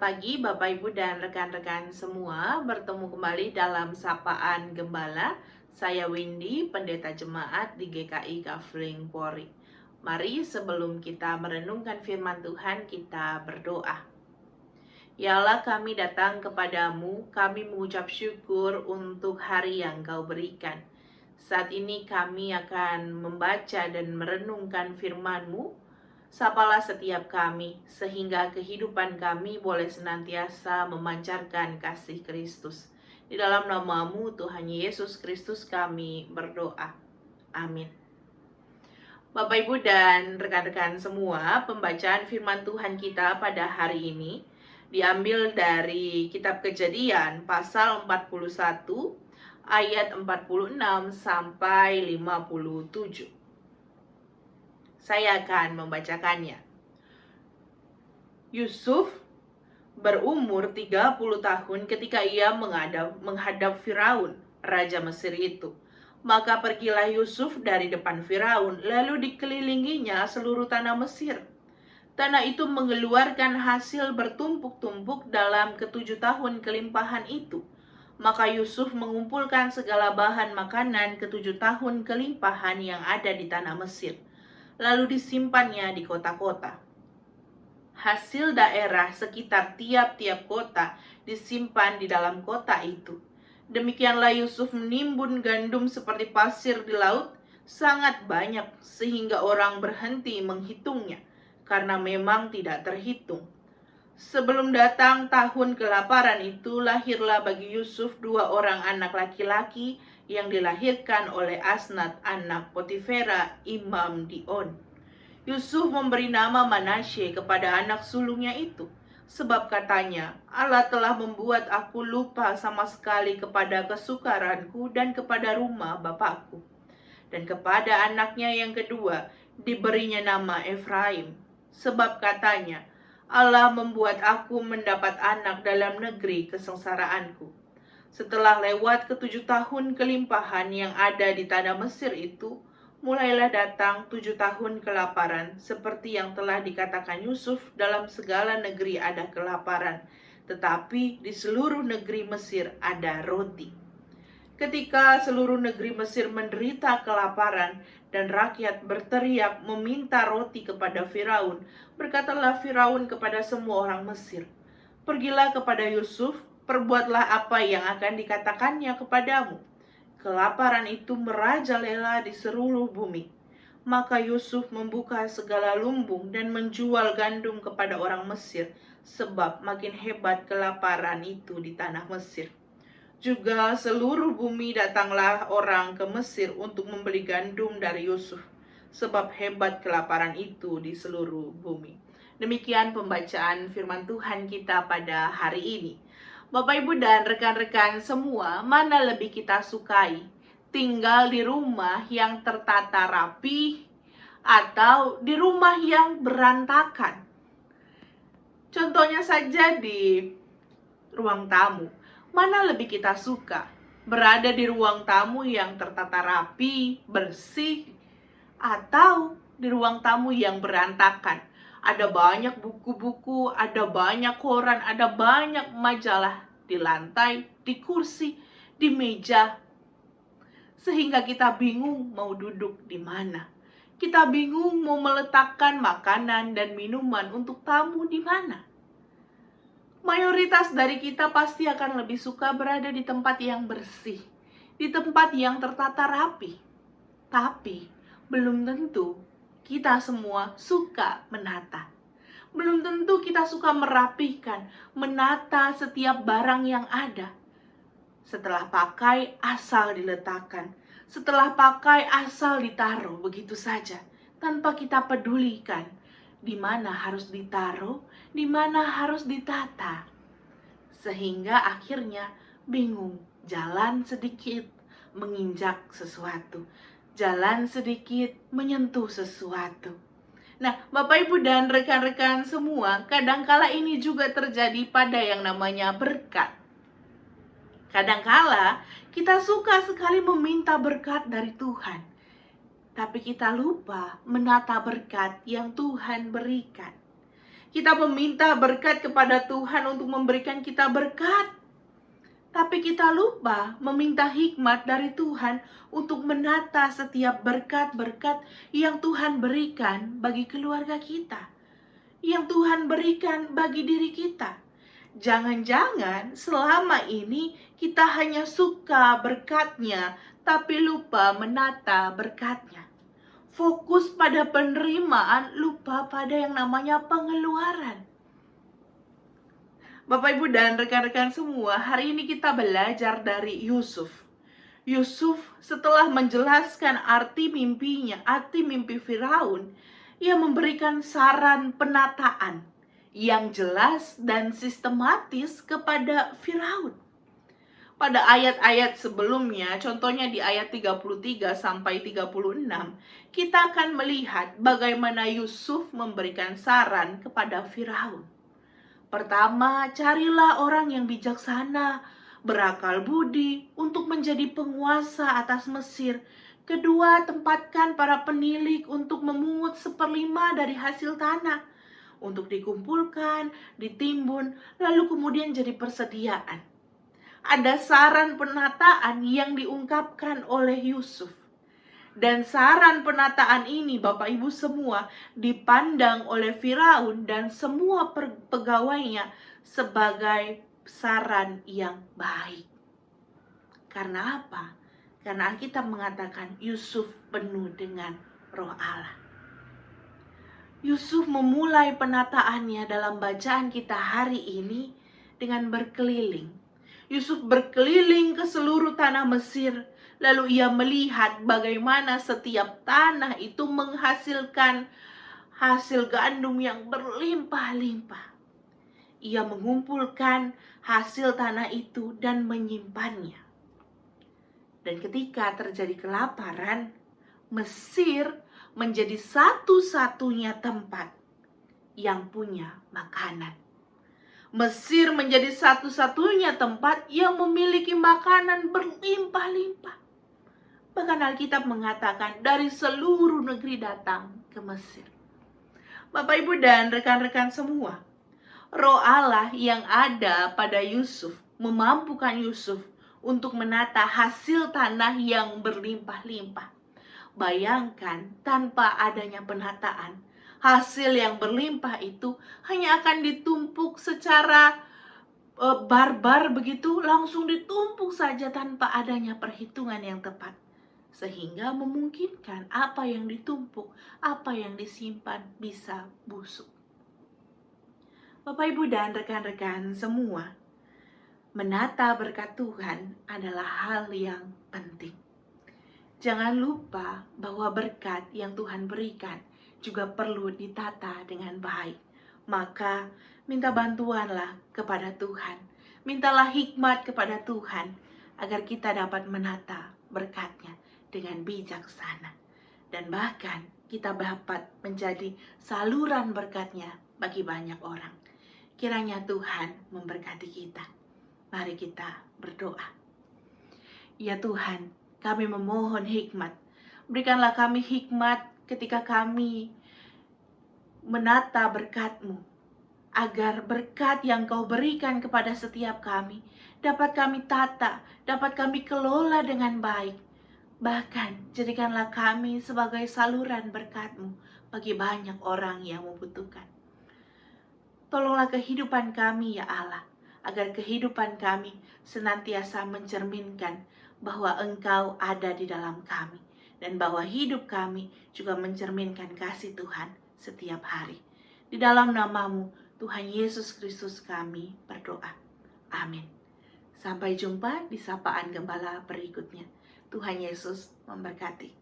pagi Bapak Ibu dan rekan-rekan semua. Bertemu kembali dalam Sapaan Gembala. Saya Windy, pendeta jemaat di GKI Kafling Polri. Mari sebelum kita merenungkan firman Tuhan, kita berdoa. Ya Allah, kami datang kepadamu, kami mengucap syukur untuk hari yang Kau berikan. Saat ini kami akan membaca dan merenungkan firman-Mu. Sapalah setiap kami, sehingga kehidupan kami boleh senantiasa memancarkan kasih Kristus. Di dalam nama-Mu, Tuhan Yesus Kristus, kami berdoa. Amin. Bapak, Ibu, dan rekan-rekan semua, pembacaan firman Tuhan kita pada hari ini diambil dari Kitab Kejadian, pasal 41, ayat 46 sampai 57. Saya akan membacakannya. Yusuf berumur 30 tahun ketika ia menghadap Firaun, raja Mesir itu. Maka pergilah Yusuf dari depan Firaun, lalu dikelilinginya seluruh tanah Mesir. Tanah itu mengeluarkan hasil bertumpuk-tumpuk dalam ke-7 tahun kelimpahan itu. Maka Yusuf mengumpulkan segala bahan makanan ke-7 tahun kelimpahan yang ada di tanah Mesir, lalu disimpannya di kota-kota. Hasil daerah sekitar tiap-tiap kota disimpan di dalam kota itu. Demikianlah Yusuf menimbun gandum seperti pasir di laut, sangat banyak sehingga orang berhenti menghitungnya, karena memang tidak terhitung. Sebelum datang tahun kelaparan itu, lahirlah bagi Yusuf 2 orang anak laki-laki yang dilahirkan oleh Asnat, anak Potifera, imam di On. Yusuf memberi nama Manasye kepada anak sulungnya itu, sebab katanya, Allah telah membuat aku lupa sama sekali kepada kesukaranku dan kepada rumah bapakku. Dan kepada anaknya yang kedua diberinya nama Efraim, sebab katanya, Allah membuat aku mendapat anak dalam negeri kesengsaraanku. Setelah lewat ke-7 tahun kelimpahan yang ada di tanah Mesir itu, mulailah datang 7 tahun kelaparan, seperti yang telah dikatakan Yusuf, dalam segala negeri ada kelaparan, tetapi di seluruh negeri Mesir ada roti. Ketika seluruh negeri Mesir menderita kelaparan dan rakyat berteriak meminta roti kepada Firaun, berkatalah Firaun kepada semua orang Mesir, "Pergilah kepada Yusuf, perbuatlah apa yang akan dikatakannya kepadamu." Kelaparan itu merajalela di seluruh bumi. Maka Yusuf membuka segala lumbung dan menjual gandum kepada orang Mesir, sebab makin hebat kelaparan itu di tanah Mesir. Juga seluruh bumi datanglah orang ke Mesir untuk membeli gandum dari Yusuf, sebab hebat kelaparan itu di seluruh bumi. Demikian pembacaan firman Tuhan kita pada hari ini. Bapak, Ibu, dan rekan-rekan semua, mana lebih kita sukai? Tinggal di rumah yang tertata rapi atau di rumah yang berantakan? Contohnya saja di ruang tamu. Mana lebih kita suka? Berada di ruang tamu yang tertata rapi, bersih, atau di ruang tamu yang berantakan? Ada banyak buku-buku, ada banyak koran, ada banyak majalah di lantai, di kursi, di meja, sehingga kita bingung mau duduk di mana. Kita bingung mau meletakkan makanan dan minuman untuk tamu di mana. Mayoritas dari kita pasti akan lebih suka berada di tempat yang bersih, di tempat yang tertata rapi. Tapi belum tentu kita semua suka menata. Belum tentu kita suka merapihkan, menata setiap barang yang ada. Setelah pakai, asal diletakkan. Setelah pakai, asal ditaruh begitu saja, tanpa kita pedulikan di mana harus ditaruh, di mana harus ditata. Sehingga akhirnya bingung, jalan sedikit menginjak sesuatu, jalan sedikit menyentuh sesuatu. Nah, Bapak, Ibu, dan rekan-rekan semua, kadangkala ini juga terjadi pada yang namanya berkat. Kadangkala kita suka sekali meminta berkat dari Tuhan, tapi kita lupa menata berkat yang Tuhan berikan. Kita meminta berkat kepada Tuhan untuk memberikan kita berkat. Tapi kita lupa meminta hikmat dari Tuhan untuk menata setiap berkat-berkat yang Tuhan berikan bagi keluarga kita, yang Tuhan berikan bagi diri kita. Jangan-jangan selama ini kita hanya suka berkatnya, tapi lupa menata berkatnya. Fokus pada penerimaan, lupa pada yang namanya pengeluaran. Bapak, Ibu, dan rekan-rekan semua, hari ini kita belajar dari Yusuf. Yusuf setelah menjelaskan arti mimpinya, arti mimpi Firaun, ia memberikan saran penataan yang jelas dan sistematis kepada Firaun. Pada ayat-ayat sebelumnya, contohnya di ayat 33 sampai 36, kita akan melihat bagaimana Yusuf memberikan saran kepada Firaun. Pertama, carilah orang yang bijaksana, berakal budi untuk menjadi penguasa atas Mesir. Kedua, tempatkan para penilik untuk memungut 1/5 dari hasil tanah, untuk dikumpulkan, ditimbun, lalu kemudian jadi persediaan. Ada saran penataan yang diungkapkan oleh Yusuf. Dan saran penataan ini, Bapak Ibu semua, dipandang oleh Firaun dan semua pegawainya sebagai saran yang baik. Karena apa? Karena Alkitab mengatakan Yusuf penuh dengan Roh Allah. Yusuf memulai penataannya dalam bacaan kita hari ini dengan berkeliling. Yusuf berkeliling ke seluruh tanah Mesir. Lalu ia melihat bagaimana setiap tanah itu menghasilkan hasil gandum yang berlimpah-limpah. Ia mengumpulkan hasil tanah itu dan menyimpannya. Dan ketika terjadi kelaparan, Mesir menjadi satu-satunya tempat yang punya makanan. Mesir menjadi satu-satunya tempat yang memiliki makanan berlimpah-limpah. Bahkan Alkitab mengatakan dari seluruh negeri datang ke Mesir. Bapak, Ibu, dan rekan-rekan semua, Roh Allah yang ada pada Yusuf memampukan Yusuf untuk menata hasil tanah yang berlimpah-limpah. Bayangkan, tanpa adanya penataan, hasil yang berlimpah itu hanya akan ditumpuk secara barbar begitu, langsung ditumpuk saja tanpa adanya perhitungan yang tepat. Sehingga memungkinkan apa yang ditumpuk, apa yang disimpan bisa busuk. Bapak, Ibu, dan rekan-rekan semua, menata berkat Tuhan adalah hal yang penting. Jangan lupa bahwa berkat yang Tuhan berikan juga perlu ditata dengan baik. Maka minta bantuanlah kepada Tuhan. Mintalah hikmat kepada Tuhan agar kita dapat menata berkatnya dengan bijaksana. Dan bahkan kita dapat menjadi saluran berkatnya bagi banyak orang. Kiranya Tuhan memberkati kita. Mari kita berdoa. Ya Tuhan, kami memohon hikmat. Berikanlah kami hikmat ketika kami menata berkat-Mu, agar berkat yang Kau berikan kepada setiap kami dapat kami tata, dapat kami kelola dengan baik. Bahkan jadikanlah kami sebagai saluran berkat-Mu bagi banyak orang yang membutuhkan. Tolonglah kehidupan kami ya Allah, agar kehidupan kami senantiasa mencerminkan bahwa Engkau ada di dalam kami, dan bahwa hidup kami juga mencerminkan kasih Tuhan setiap hari. Di dalam nama-Mu, Tuhan Yesus Kristus, kami berdoa. Amin. Sampai jumpa di sapaan gembala berikutnya. Tuhan Yesus memberkati.